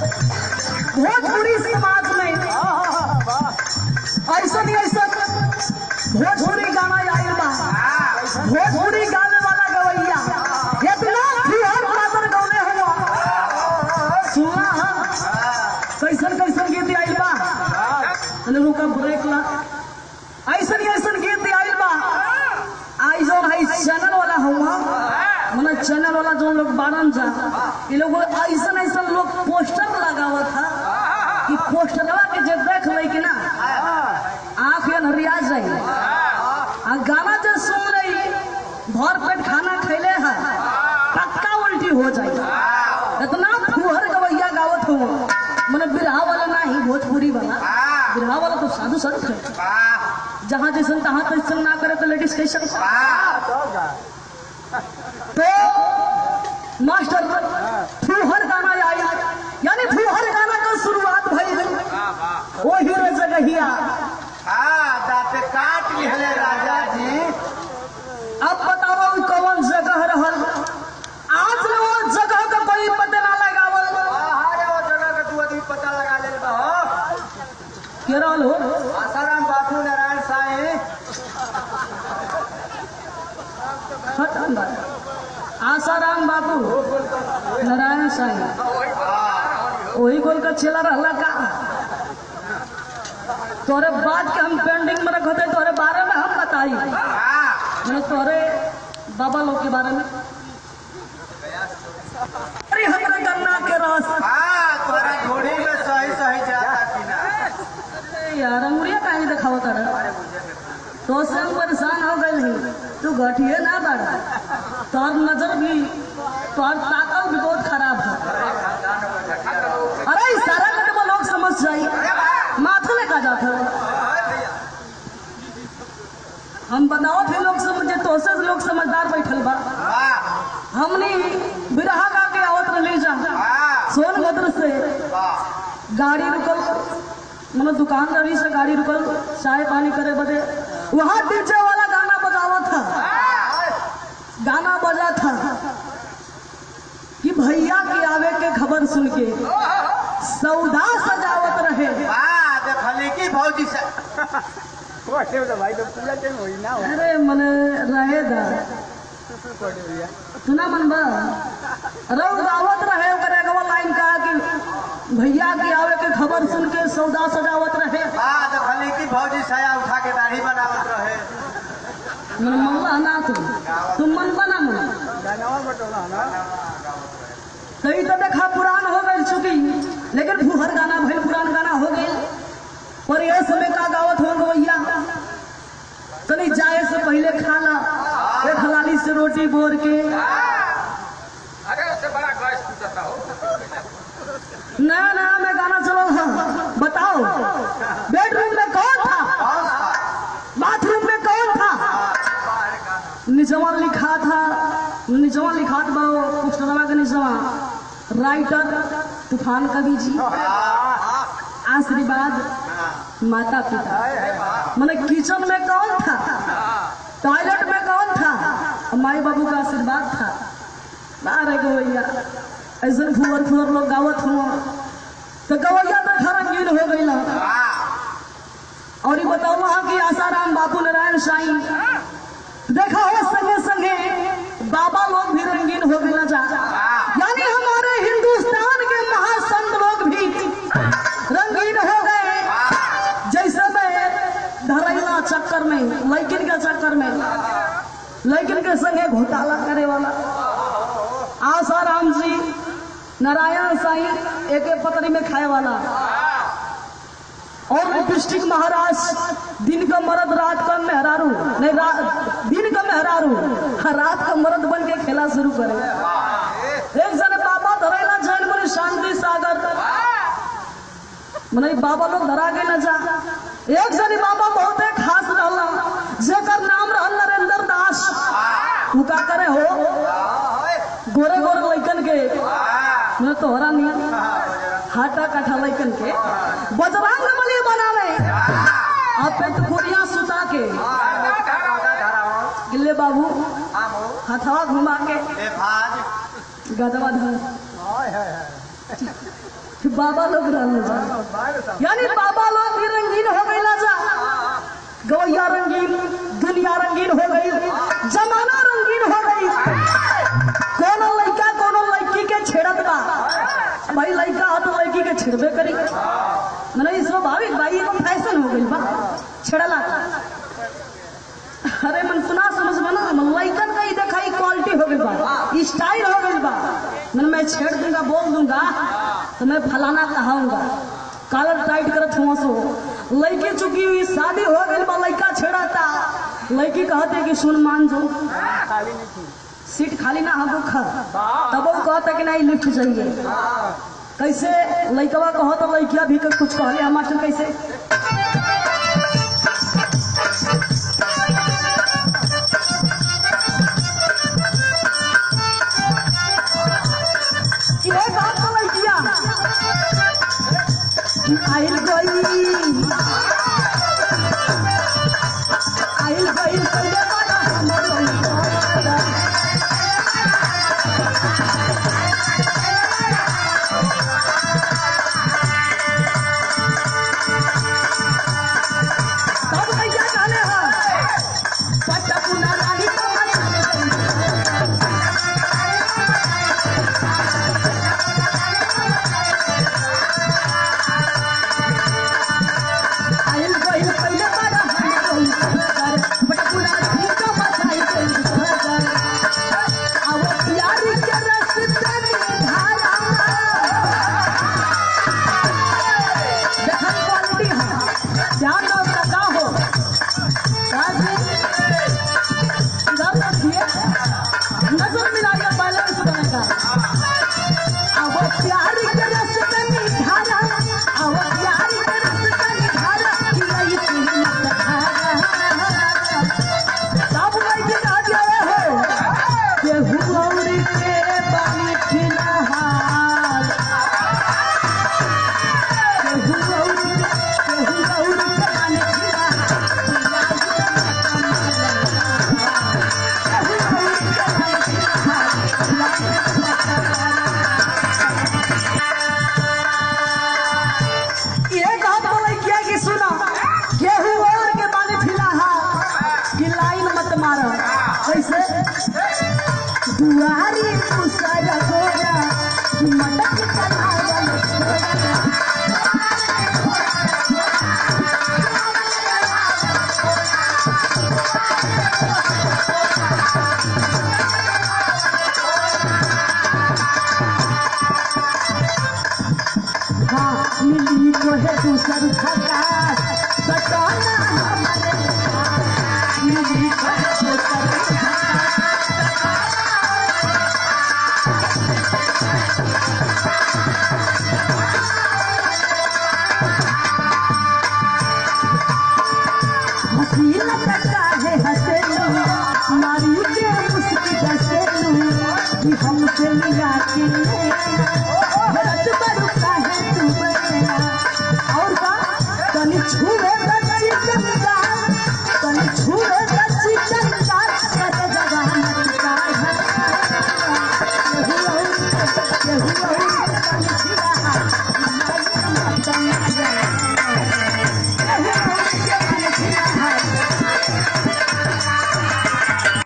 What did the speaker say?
भोजपुरी समाज में ऐसा नहीं ऐसा भोजपुरी गाना आयल बा। भोजपुरी गाने वाला गवैया इतना फिर मादर गौने हुआ सुना कैसन कैसन गीत आयल बा। रुका ब्रेक ला ऐसन गीत आयल बा। आई जो है चैनल वाला हुआ मैंने चैनल वाला जो लोग बारन जा ये लोग ऐसा लोग पोस्टर लगावा था कि पोस्टरवा के जब देख ले कि ना आंख हरिया जाए आ गाना जो सुन रही भर पेट खाना खैले है पक्का उल्टी हो जाए। इतना फुहर गवैया गावत हो मैंने बिरहा वाला ना ही भोजपुरी वाला। बिरहा वाला तो साधु संत है जहाँ जैसन तहाँ तैसन ना करे तो लेडीज स्टेशन तो मास्टर फुहर गाना आया यानी फुहर गाना का शुरुआत भई वही जगहिया दाते काट लिहले राजा जी। अब बताओ कौन जगह रहल आज न वो जगह का कोई पता ना लगावल। अरे वो जगह का तू अभी पता लगा ले के रहल हो आसाराम बापू नारायण साईं। आसाराम बापू नारायण साईं वही गोल का चेला रहला का। तोरे बात के हम पेंडिंग में रखते तोरे बारे में हम बताई मैंने तोरे बाबा लोग के बारे में। अरे हमारे गन्ना के रस तोरा घोड़ी में सही सही जाता कि ना। अरे यार अंगुरिया काहे दिखाओ तारा तो से हम परेशान हो गए नहीं तू घटिए ना बाड़ा तोर नजर भी तोर ताकत भी बहुत खराब है। अरे सारा कदम लोग समझ जाए माथे में का जाता हम बताओ थे लोग समझे तो से लोग समझदार बैठल बा। हमने बिरहा गा के आवत रही जा सोनभद्र से गाड़ी रुकल मतलब दुकानदारी से गाड़ी रुकल चाय पानी करे बदे वहां डीजे वाला गाना बजावा था। गाना बजा था कि भैया के आवे के खबर सुन के सौदा सजावत रहे। देखली की भौजी से भाई तो पूरा टाइम होई ना। अरे मने रहे दा सुना मन बा रौ दावत रहे ओकरे अगवा लाइन का कि भैया के आवे के खबर सुन के सौदा सजावत रहे। देखली की भौजी साया उठा के दाढ़ी बनावत रहे। मन मल्ला ना तुम मन बना मन कई तो देखा पुरान हो गई चुकी लेकिन फुहर गाना भाई पुरान गाना हो गई पर ये समय का गावत हो गवैया तनी जाए से पहले खाला एक हलाली से रोटी बोर के। अरे उससे बड़ा गैस टूटता हो। नया नया में गाना चलो बताओ बेडरूम में कौन था बाथरूम में कौन था निजवान लिखा था निजवान लिखा था पोस्टरवा का निजवा राइटर तूफान कवि जी आशीर्वाद माता पिता मैंने किचन में कौन था टॉयलेट में कौन था माई बाबू का आशीर्वाद था। अरे गवैया ऐसे फुवर फुवर लोग गावत हुआ तो गवैया तो घर रंगीन हो गई ला। और ये बताओ वहां की आसाराम बापू नारायण साईं देखा हो संगे संगे बाबा लोग भी रंगीन हो गए जा यानी हमारे हिंदुस्तान के महासंत लोग भी रंगीन हो गए। जैसे मैं धरैला चक्कर में लड़किन के चक्कर में लड़किन के संगे घोटाला करे वाला आसाराम जी नारायण साईं एक पतरी में खाए वाला और डिस्ट्रिक्ट महाराज दिन का मर्द रात का मेहरारू नहीं दिन का मेहरारू रात का मर्द बन के खेला शुरू करे। एक जने बाबा धरेला जैन मनी शांति सागर मने बाबा लोग धरा के न जा। एक जने बाबा बहुत खास रहला जेकर नाम रहल नरेंद्र दास। तू का करे हो गोरे गोरे लइकन के मैं तोहरा नहीं हाटा काठा लइकन के बजरंग बली बनावे आप पेट गोरिया सुता के गिल्ले बाबू हथवा घुमा के भाज गदवा धर बाबा लोग रहने जा, यानी बाबा लोग भी रंगीन हो गई ना जा, गवैया रंगीन, दुनिया रंगीन हो गई, जमाना रंगीन हो गई। कोनो लड़का कोनो लड़की के छेड़त बा, भाई लड़का हो तो लड़की के छेड़बे करी, मैंने स्वाभाविक भाई एगो फैशन हो गई बा छेड़ला। अरे मन सुना समझ में ना, लड़कन का ही देखा क्वालिटी हो गई बा, स्टाइल हो गई बा। मैं छेड़ दूंगा, बोल दूंगा तो मैं फलाना कहाऊंगा, कॉलर टाइट करत हुआ सो लड़की चुकी हुई शादी हो गई बा, लड़का छेड़ाता, लड़की कहते कि सुन मान जो सीट खाली ना हो खर, तब वो कहता कि नहीं लिफ्ट चाहिए। कैसे लड़कवा कहो तो लड़किया भी कुछ कहले मास्टर कैसे आइल गई पहले बड़ा तब भैया जाने हैं पटपुना रानी नजर मिलाइए बैलेंस बनेगा। अब प्यार के रस में निधारा, अब प्यार के रस में निधारा, यही कीमत धारा। सब लड़के कहा जाए हो कि हुआरी के बानी फिलहाल, के हुआरी के बानी कैसे दुआरी उसका गोरा मटक